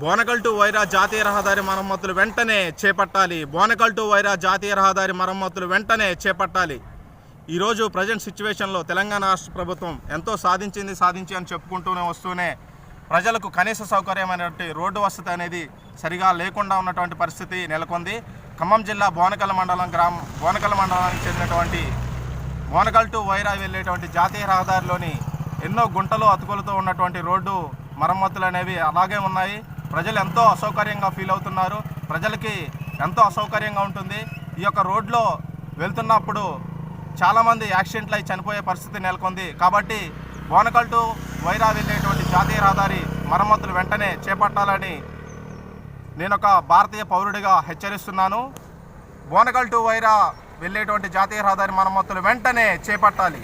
Bonakal to Wyra జాతీయ రహదారి మరమ్మతులు వెంటనే చేపట్టాలి. బోనకల్ టు వైరా జాతీయ రహదారి మరమ్మతులు వెంటనే చేపట్టాలి. ఈరోజు ప్రజెంట్ సిచ్యువేషన్లో తెలంగాణ రాష్ట్ర ప్రభుత్వం ఎంతో సాధించి అని చెప్పుకుంటూనే వస్తూనే ప్రజలకు కనీస సౌకర్యమైనటువంటి రోడ్డు వసతి అనేది సరిగా లేకుండా ఉన్నటువంటి పరిస్థితి నెలకొంది. ఖమ్మం జిల్లా బోనకల్ మండలానికి చెందినటువంటి బోనకల్ టు వైరా వెళ్ళేటువంటి జాతీయ రహదారిలోని ఎన్నో గుంటలు అతుకులతో ఉన్నటువంటి రోడ్డు మరమ్మతులు అనేవి అలాగే ఉన్నాయి. ప్రజలు ఎంతో అసౌకర్యంగా ఫీల్ అవుతున్నారు. ప్రజలకి ఎంతో అసౌకర్యంగా ఉంటుంది. ఈ యొక్క రోడ్లో వెళ్తున్నప్పుడు చాలామంది యాక్సిడెంట్లు అయి చనిపోయే పరిస్థితి నెలకొంది. కాబట్టి బోనకల్ టు వైరా వెళ్ళేటువంటి జాతీయ రహదారి మరమ్మతులు వెంటనే చేపట్టాలని నేను ఒక భారతీయ పౌరుడిగా హెచ్చరిస్తున్నాను. బోనకల్ టు వైరా వెళ్ళేటువంటి జాతీయ రహదారి మరమ్మతులు వెంటనే చేపట్టాలి.